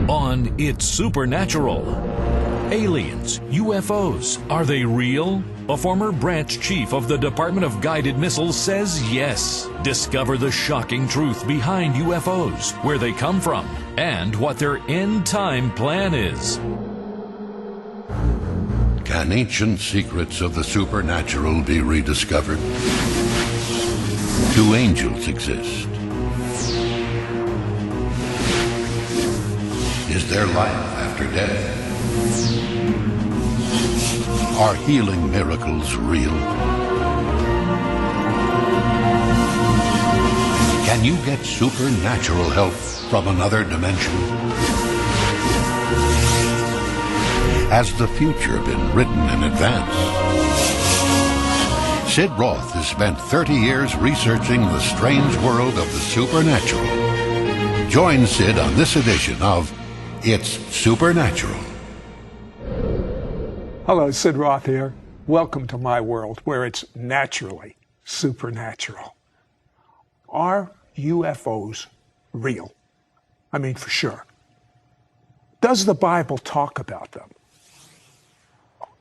on It's Supernatural. Aliens, UFOs, are they real? A former branch chief of the Department of Guided Missiles says yes. Discover the shocking truth behind UFOs, where they come from, and what their end-time plan is. Can ancient secrets of the supernatural be rediscovered? Do angels exist? Is there life after death? Are healing miracles real? Can you get supernatural help from another dimension? Has the future been written in advance? Sid Roth has spent 30 years researching the strange world of the supernatural. Join Sid on this edition of It's Supernatural. Hello, Sid Roth here. Welcome to my world where it's naturally supernatural. Are UFOs real? I mean, for sure. Does the Bible talk about them?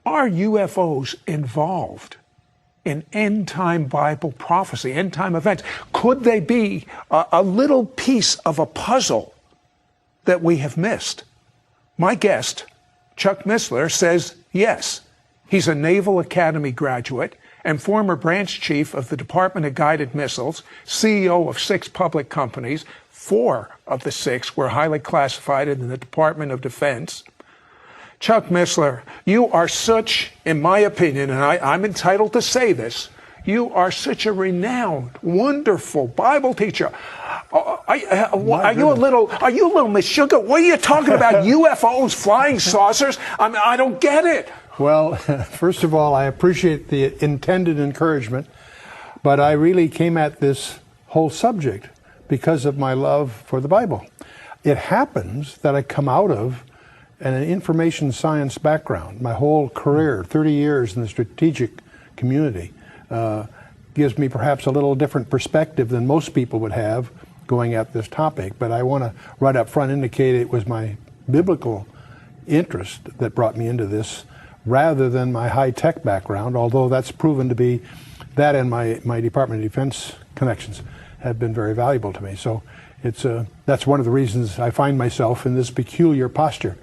Are UFOs involved in end-time Bible prophecy, end-time events? Could they be a little piece of a puzzle that we have missed? My guest, Chuck Missler, says yes. He's a Naval Academy graduate and former branch chief of the Department of Guided Missiles, CEO of 6 public companies. 4 of the 6 were highly classified in the Department of Defense. Chuck Missler, you are such, in my opinion, and I'm entitled to say this, you are such a renowned, wonderful Bible teacher. Are you a little Miss Sugar? What are you talking about? UFOs, flying saucers? I mean, I don't get it. Well, first of all, I appreciate the intended encouragement, but I really came at this whole subject because of my love for the Bible. It happens that I come out of an information science background. My whole career, 30 years in the strategic community, gives me perhaps a little different perspective than most people would have going at this topic. But I want to right up front indicate it was my biblical interest that brought me into this rather than my high-tech background, although that's proven to be, that and my Department of Defense connections have been very valuable to me. So that's one of the reasons I find myself in this peculiar posture.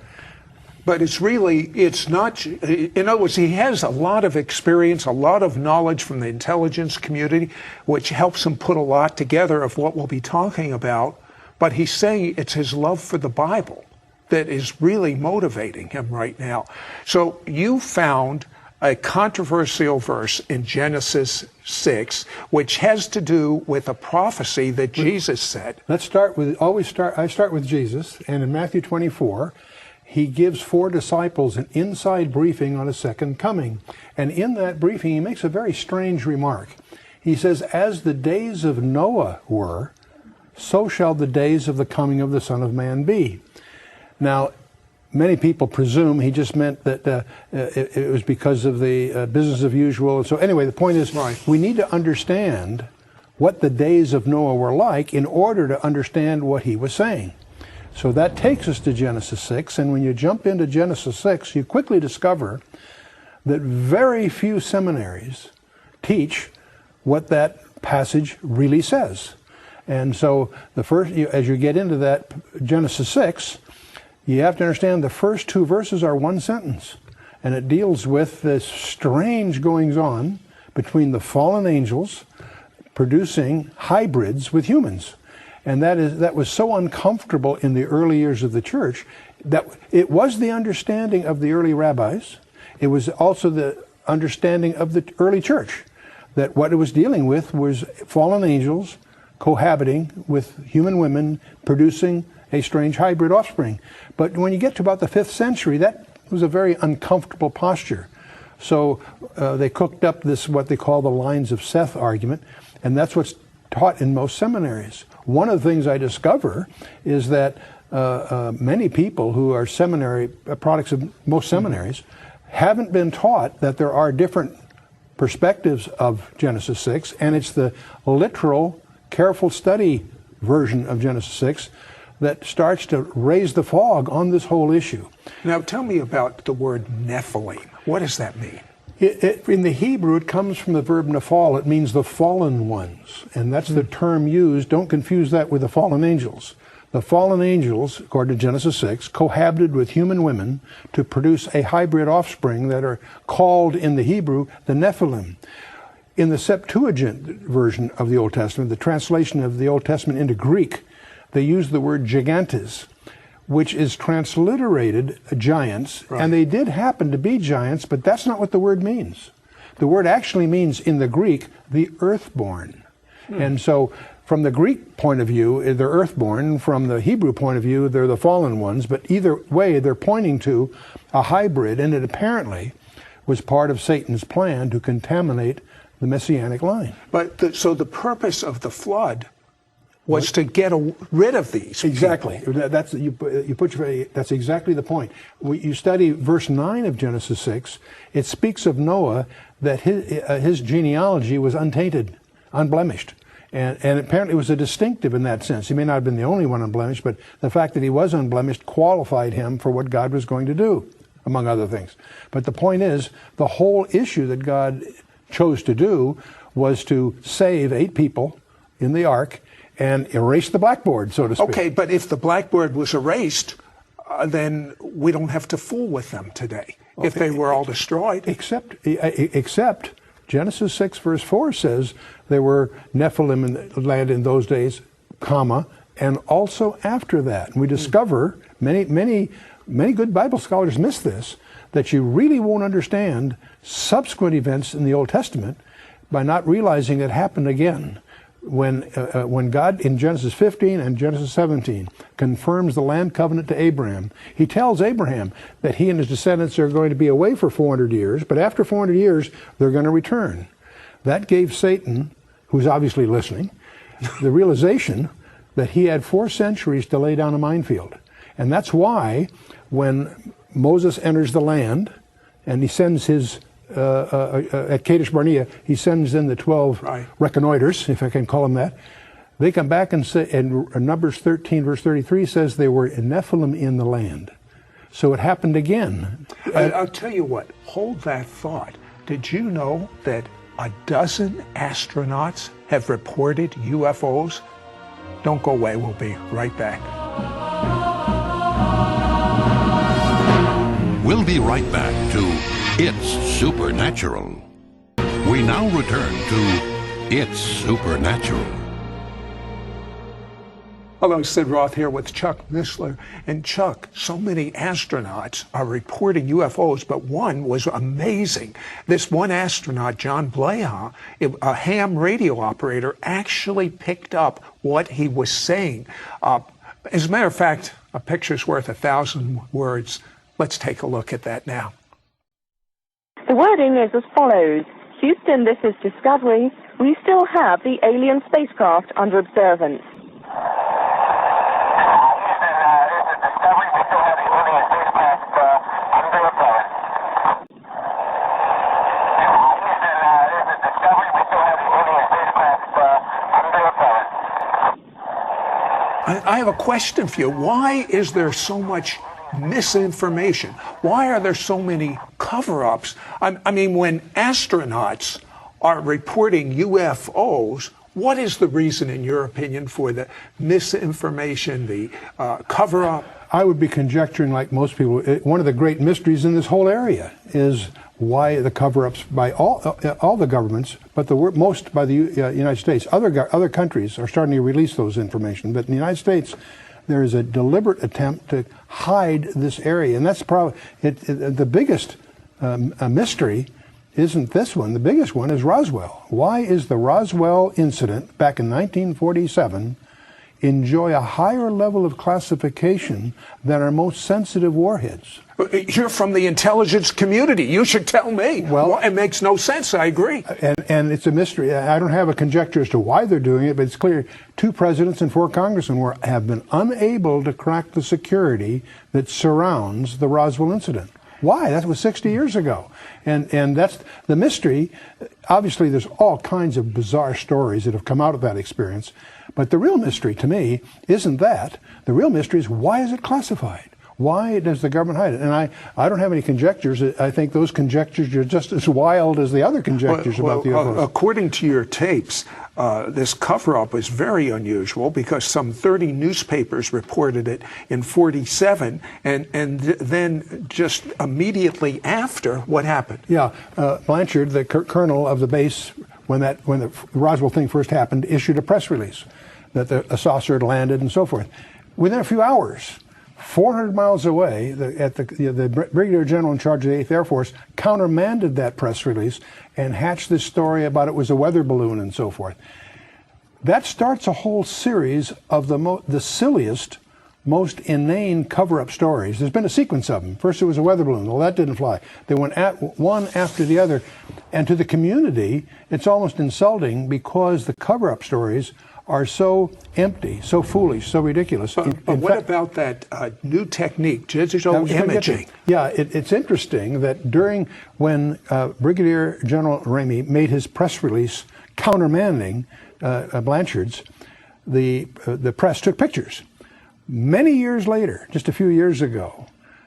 But it's not, in other words, he has a lot of experience, a lot of knowledge from the intelligence community, which helps him put a lot together of what we'll be talking about. But he's saying it's his love for the Bible that is really motivating him right now. So you found a controversial verse in Genesis 6, which has to do with a prophecy that Jesus said. I start with Jesus, and in Matthew 24, he gives 4 disciples an inside briefing on a second coming. And in that briefing, he makes a very strange remark. He says, as the days of Noah were, so shall the days of the coming of the Son of Man be. Now, many people presume he just meant that it was because of the business of usual. So anyway, the point is, right, we need to understand what the days of Noah were like in order to understand what he was saying. So that takes us to Genesis 6, and when you jump into Genesis 6, you quickly discover that very few seminaries teach what that passage really says. And so as you get into that Genesis 6, you have to understand the first 2 verses are one sentence, and it deals with this strange goings-on between the fallen angels producing hybrids with humans. And that was so uncomfortable in the early years of the church that it was the understanding of the early rabbis. It was also the understanding of the early church that what it was dealing with was fallen angels cohabiting with human women, producing a strange hybrid offspring. But when you get to about the 5th century, that was a very uncomfortable posture. So they cooked up this, what they call the lines of Seth argument, and that's what's taught in most seminaries. One of the things I discover is that many people who are seminary products of most seminaries haven't been taught that there are different perspectives of Genesis 6, and it's the literal, careful study version of Genesis 6 that starts to raise the fog on this whole issue. Now tell me about the word Nephilim. What does that mean? In the Hebrew, it comes from the verb nephal. It means the fallen ones, and that's the term used. Don't confuse that with the fallen angels. The fallen angels, according to Genesis 6, cohabited with human women to produce a hybrid offspring that are called in the Hebrew the Nephilim. In the Septuagint version of the Old Testament, the translation of the Old Testament into Greek, they use the word gigantes, which is transliterated giants, right. And they did happen to be giants, but that's not what the word means. The word actually means, in the Greek, the earthborn. And so, from the Greek point of view, they're earthborn. From the Hebrew point of view, they're the fallen ones. But either way, they're pointing to a hybrid, and it apparently was part of Satan's plan to contaminate the Messianic line. But so the purpose of the flood was to get rid of these. Exactly. People. That's that's exactly the point. You study verse 9 of Genesis 6. It speaks of Noah, that his genealogy was untainted, unblemished. And apparently it was a distinctive in that sense. He may not have been the only one unblemished, but the fact that he was unblemished qualified him for what God was going to do, among other things. But the point is, the whole issue that God chose to do was to save 8 people in the ark and erase the blackboard, so to speak. Okay, but if the blackboard was erased, then we don't have to fool with them today, if they were all destroyed. Except Genesis 6 verse 4 says there were Nephilim in the land in those days, comma, and also after that. And we discover, many good Bible scholars miss this, that you really won't understand subsequent events in the Old Testament by not realizing it happened again. When God in Genesis 15 and Genesis 17 confirms the land covenant to Abraham, he tells Abraham that he and his descendants are going to be away for 400 years, but after 400 years, they're going to return. That gave Satan, who's obviously listening, the realization that he had 4 centuries to lay down a minefield. And that's why when Moses enters the land and he sends his at Kadesh Barnea, he sends in the 12 reconnoiters, if I can call them that. They come back and say, and Numbers 13, verse 33 says they were Nephilim in the land. So it happened again. I'll tell you what, hold that thought. Did you know that 12 astronauts have reported UFOs? Don't go away, we'll be right back. We'll be right back to It's Supernatural. We now return to It's Supernatural. Hello, Sid Roth here with Chuck Missler. And Chuck, so many astronauts are reporting UFOs, but one was amazing. This one astronaut, John Blaha, a ham radio operator, actually picked up what he was saying. As a matter of fact, a picture's worth 1,000 words. Let's take a look at that now. The wording is as follows. Houston, this is Discovery. We still have the alien spacecraft under observance. I have a question for you. Why is there so much misinformation? Why are there so many cover-ups? I mean, when astronauts are reporting UFOs, what is the reason, in your opinion, for the misinformation, the cover-up? I would be conjecturing, like most people, one of the great mysteries in this whole area is why the cover-ups by all the governments, but most by the United States. Other countries are starting to release those information, but in the United States, there is a deliberate attempt to hide this area, and that's probably the biggest mystery. Isn't this one? The biggest one is Roswell. Why is the Roswell incident back in 1947 enjoy a higher level of classification than our most sensitive warheads? You're from the intelligence community. You should tell me. Well, it makes no sense. I agree. And it's a mystery. I don't have a conjecture as to why they're doing it, but it's clear 2 presidents and 4 congressmen have been unable to crack the security that surrounds the Roswell incident. Why? That was 60 years ago. And that's the mystery. Obviously, there's all kinds of bizarre stories that have come out of that experience. But the real mystery to me isn't that. The real mystery is, why is it classified? Why does the government hide it? And I don't have any conjectures. I think those conjectures are just as wild as the other conjectures about the UFOs. According to your tapes, this cover-up is very unusual because some 30 newspapers reported it in 47, and then just immediately after, what happened? Yeah, Blanchard, the colonel of the base, when the Roswell thing first happened, issued a press release that a saucer had landed and so forth. Within a few hours, 400 miles away, the Brigadier General in charge of the 8th Air Force countermanded that press release and hatched this story about it was a weather balloon and so forth. That starts a whole series of the silliest, most inane cover-up stories. There's been a sequence of them. First it was a weather balloon. Well, that didn't fly. They went one after the other. And to the community, it's almost insulting because the cover-up stories are so empty, so foolish, so ridiculous. But what about that new technique, digital imaging? Yeah, it's interesting that when Brigadier General Ramey made his press release countermanding Blanchard's, the press took pictures. Many years later, just a few years ago,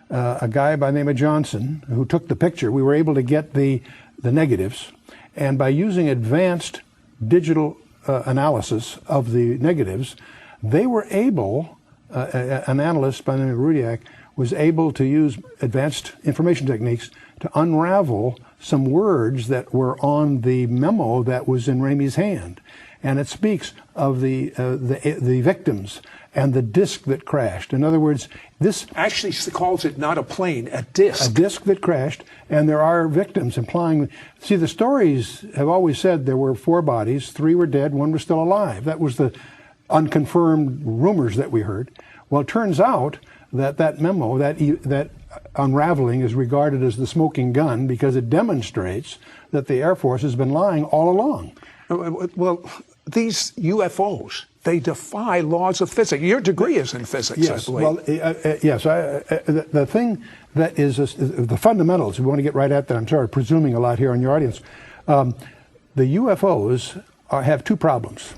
a guy by the name of Johnson, who took the picture, we were able to get the negatives, and by using advanced digital analysis of the negatives, they were able, an analyst by the name of Rudiak was able to use advanced information techniques to unravel some words that were on the memo that was in Ramey's hand. And it speaks of the victims and the disc that crashed. In other words, this actually calls it not a plane, a disc. A disc that crashed, and there are victims, implying. See, the stories have always said there were 4 bodies, 3 were dead, 1 was still alive. That was the unconfirmed rumors that we heard. Well, it turns out that memo, that unraveling, is regarded as the smoking gun because it demonstrates that the Air Force has been lying all along. Well, these UFOs, they defy laws of physics. Your degree is in physics, yes, I believe. Well, yes. The thing that is the fundamentals, we want to get right at that. I'm sorry, presuming a lot here on your audience. The UFOs have 2 problems.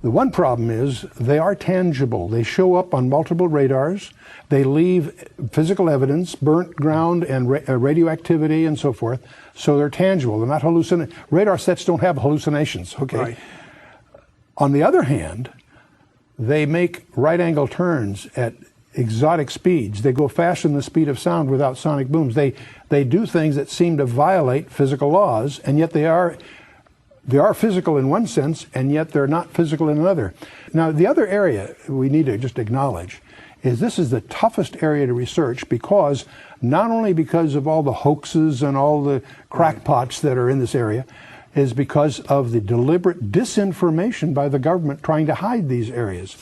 The one problem is they are tangible. They show up on multiple radars. They leave physical evidence, burnt ground and radioactivity and so forth. So they're tangible. They're not hallucinations. Radar sets don't have hallucinations. Okay. Right. On the other hand, they make right-angle turns at exotic speeds. They go faster than the speed of sound without sonic booms. They do things that seem to violate physical laws, and yet they are physical in one sense, and yet they're not physical in another. Now, the other area we need to just acknowledge is this is the toughest area to research because not only because of all the hoaxes and all the crackpots that are in this area, is because of the deliberate disinformation by the government trying to hide these areas.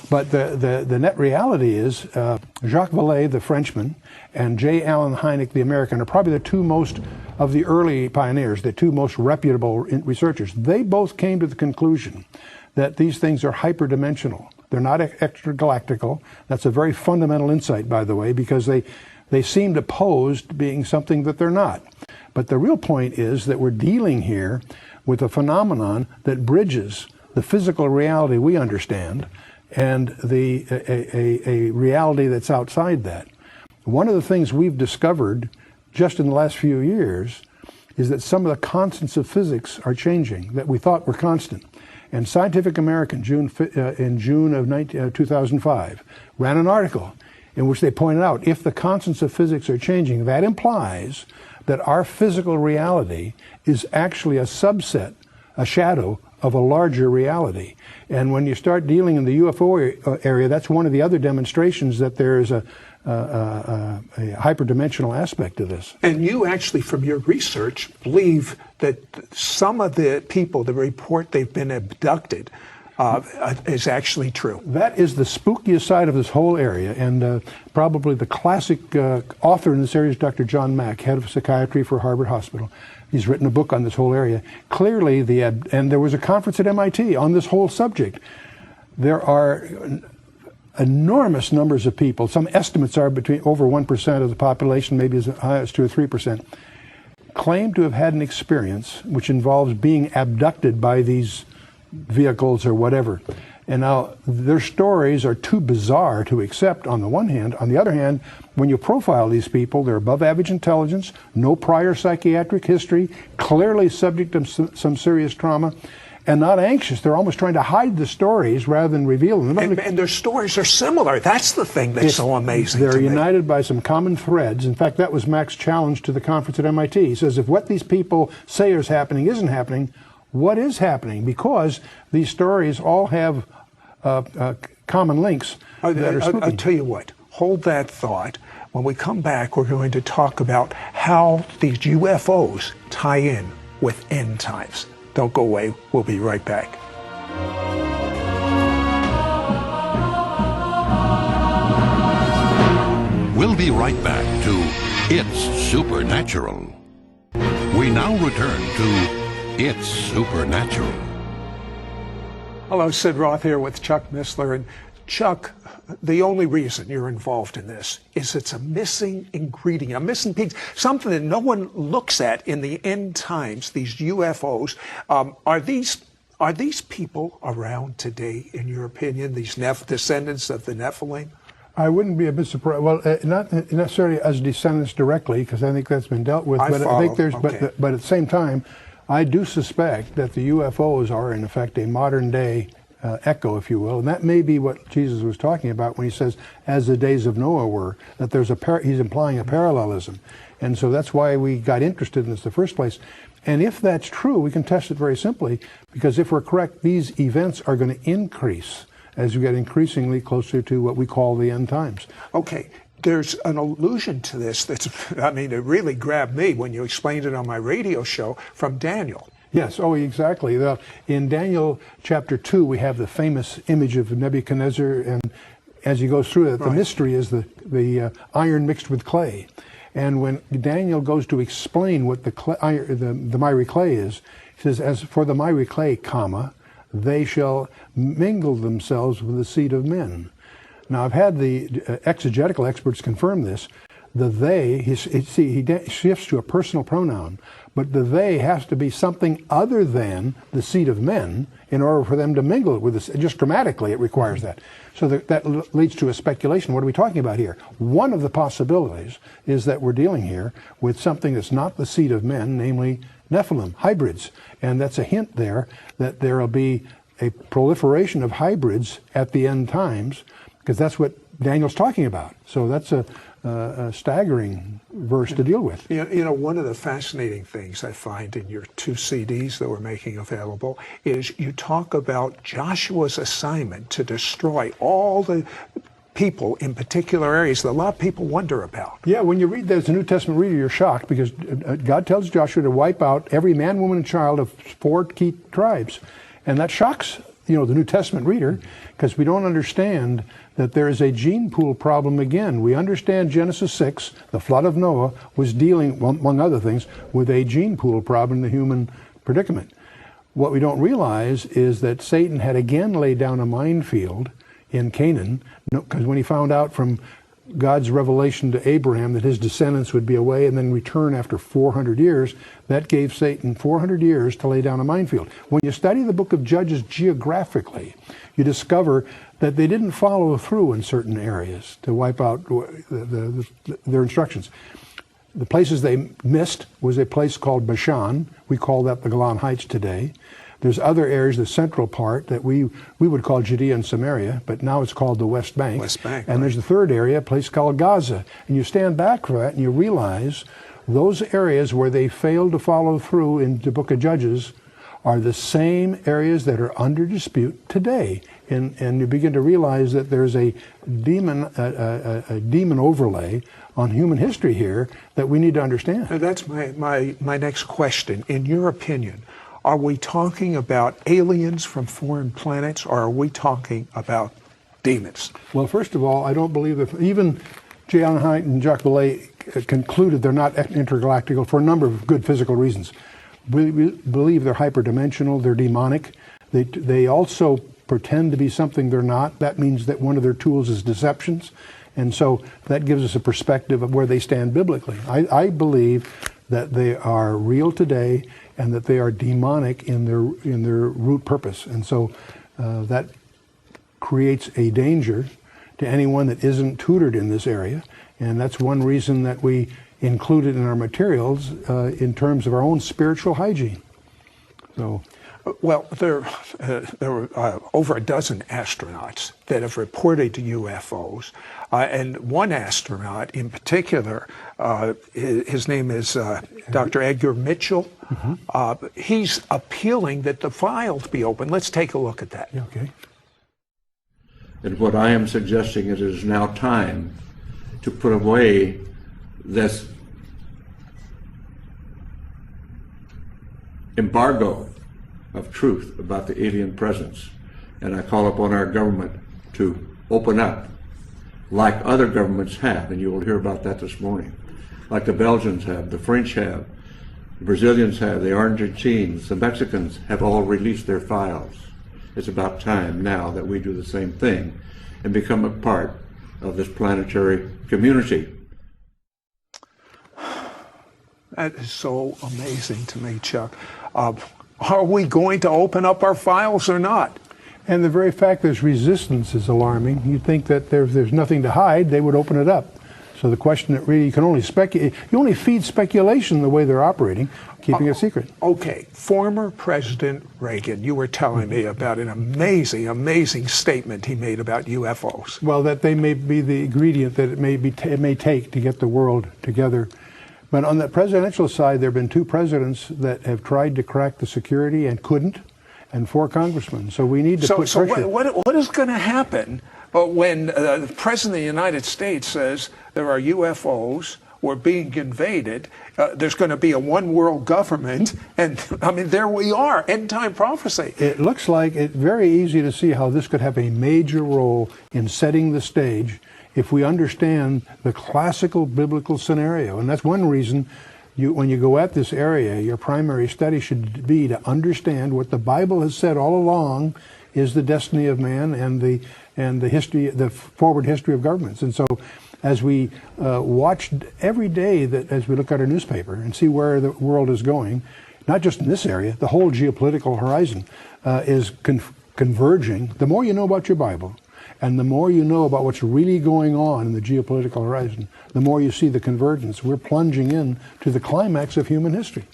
But the net reality is Jacques Vallée, the Frenchman, and J. Allen Hynek, the American, are probably the 2 most of the early pioneers, the 2 most reputable researchers. They both came to the conclusion that these things are hyperdimensional. They're not extragalactical. That's a very fundamental insight, by the way, because they seem to pose to being something that they're not. But the real point is that we're dealing here with a phenomenon that bridges the physical reality we understand and a reality that's outside that. One of the things we've discovered just in the last few years is that some of the constants of physics are changing that we thought were constant. And Scientific American, in June of 2005, ran an article in which they pointed out if the constants of physics are changing, that implies that our physical reality is actually a subset, a shadow of a larger reality. And when you start dealing in the UFO area, that's one of the other demonstrations that there is a hyperdimensional aspect to this. And you actually, from your research, believe that some of the people that report they've been abducted is actually true. That is the spookiest side of this whole area, and probably the classic author in this area is Dr. John Mack, head of psychiatry for Harvard Hospital. He's written a book on this whole area. Clearly, and there was a conference at MIT on this whole subject. There are enormous numbers of people. Some estimates are between over 1% of the population, maybe as high as 2 or 3%, claim to have had an experience which involves being abducted by these vehicles or whatever. And now their stories are too bizarre to accept on the one hand. On the other hand, when you profile these people, they're above average intelligence, no prior psychiatric history, clearly subject to some serious trauma, and not anxious. They're almost trying to hide the stories rather than reveal them. And their stories are similar. That's the thing that's so amazing. They're to me. united by some common threads. In fact, that was Mac's challenge to the conference at MIT. He says, if what these people say is happening isn't happening, what is happening? Because these stories all have common links that are spooky. I'll tell you what, hold that thought. When we come back, we're going to talk about how these UFOs tie in with end times. Don't go away. We'll be right back. We'll be right back to It's Supernatural. We now return to It's Supernatural. Hello, Sid Roth here with Chuck Missler. And Chuck, the only reason you're involved in this is it's a missing ingredient, a missing piece, something that no one looks at in the end times, these UFOs. Are these people around today, in your opinion, these descendants of the Nephilim? I wouldn't be a bit surprised. Well, not necessarily as descendants directly, because I think that's been dealt with. But I think there's, okay. but at the same time, I do suspect that the UFOs are, in effect, a modern-day echo, if you will, and that may be what Jesus was talking about when he says, as the days of Noah were, that there's he's implying a parallelism. And so that's why we got interested in this in the first place. And if that's true, we can test it very simply, because if we're correct, these events are going to increase as we get increasingly closer to what we call the end times. Okay. There's an allusion to this that's, I mean, it really grabbed me when you explained it on my radio show from Daniel. Yes, oh, exactly. In Daniel chapter 2, we have the famous image of Nebuchadnezzar, and as he goes through it, the mystery is the iron mixed with clay. And when Daniel goes to explain what the miry clay is, he says, as for the miry clay, comma, they shall mingle themselves with the seed of men. Now, I've had the exegetical experts confirm this. The they, he shifts to a personal pronoun, but the they has to be something other than the seed of men in order for them to mingle it with us. Just grammatically, it requires that. So that leads to a speculation. What are we talking about here? One of the possibilities is that we're dealing here with something that's not the seed of men, namely Nephilim, hybrids. And that's a hint there that there will be a proliferation of hybrids at the end times, because that's what Daniel's talking about. So that's a staggering verse to deal with. You know, one of the fascinating things I find in your 2 CDs that we're making available is you talk about Joshua's assignment to destroy all the people in particular areas that a lot of people wonder about. Yeah, when you read that as a New Testament reader, you're shocked, because God tells Joshua to wipe out every man, woman, and child of 4 key tribes. And that shocks, the New Testament reader, because we don't understand that there is a gene pool problem again. We understand Genesis 6, the flood of Noah, was dealing, among other things, with a gene pool problem in the human predicament. What we don't realize is that Satan had again laid down a minefield in Canaan, because when he found out from God's revelation to Abraham that his descendants would be away and then return after 400 years, that gave Satan 400 years to lay down a minefield. When you study the book of Judges geographically, you discover that they didn't follow through in certain areas to wipe out their instructions. The places they missed was a place called Bashan. We call that the Golan Heights today. There's other areas, the central part, that we would call Judea and Samaria, but now it's called the West Bank. And right. There's the third area, a place called Gaza. And you stand back from that and you realize those areas where they failed to follow through in the book of Judges are the same areas that are under dispute today. And you begin to realize that there's a demon overlay on human history here that we need to understand. Now that's my next question. In your opinion, are we talking about aliens from foreign planets, or are we talking about demons? Well, first of all, I don't believe that even J. Allen Hyde and Jacques Vallée concluded they're not intergalactical for a number of good physical reasons. We believe they're hyperdimensional, they're demonic. They also pretend to be something they're not. That means that one of their tools is deceptions. And so that gives us a perspective of where they stand biblically. I believe that they are real today and that they are demonic in their root purpose. And so that creates a danger to anyone that isn't tutored in this area. And that's one reason that we include it in our materials in terms of our own spiritual hygiene. So, well, there were over a dozen astronauts that have reported UFOs, and one astronaut in particular, his name is Dr. Edgar Mitchell. Mm-hmm. He's appealing that the files be open. Let's take a look at that. Yeah, okay. And what I am suggesting, it is now time to put away this embargo of truth about the alien presence. And I call upon our government to open up like other governments have, and you will hear about that this morning. Like the Belgians have, the French have, the Brazilians have, the Argentines, the Mexicans have all released their files. It's about time now that we do the same thing and become a part of this planetary community. That is so amazing to me, Chuck. Are we going to open up our files or not? And the very fact there's resistance is alarming. You'd think that there's nothing to hide, they would open it up. So the question that really, you can only speculate, you only feed speculation the way they're operating, keeping it secret. Okay, former President Reagan, you were telling me about an amazing, amazing statement he made about UFOs. Well, that they may be the ingredient that it may take to get the world together. But on the presidential side, there have been 2 presidents that have tried to crack the security and couldn't, and 4 congressmen. So we need to put pressure. So what is going to happen when the President of the United States says there are UFOs, we're being invaded, there's going to be a one-world government, and, I mean, there we are, end-time prophecy. It looks like it's very easy to see how this could have a major role in setting the stage if we understand the classical biblical scenario. And that's one reason when you go at this area, your primary study should be to understand what the Bible has said all along is the destiny of man and the history, the forward history of governments. And so as we watch every day, that as we look at our newspaper and see where the world is going, not just in this area, the whole geopolitical horizon is converging. The more you know about your Bible, and the more you know about what's really going on in the geopolitical horizon, the more you see the convergence. We're plunging in to the climax of human history.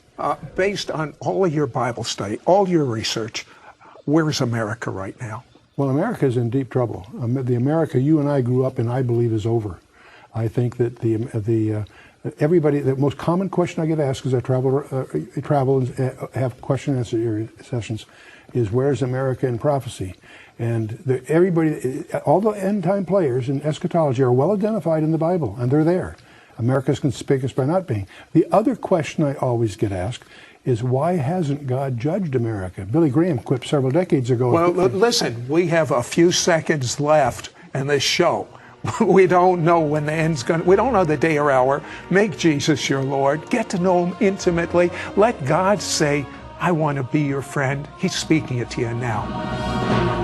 Based on all of your Bible study, all your research, where's America right now? Well, America is in deep trouble. The America you and I grew up in, I believe, is over. I think that everybody, the most common question I get asked as I travel and have question and answer sessions is, where's America in prophecy? And everybody, all the end-time players in eschatology are well identified in the Bible, and they're there. America's conspicuous by not being. The other question I always get asked is, why hasn't God judged America? Billy Graham quipped several decades ago. Well, listen, we have a few seconds left in this show. We don't know when the end's going to, we don't know the day or hour. Make Jesus your Lord. Get to know him intimately. Let God say, I want to be your friend. He's speaking it to you now.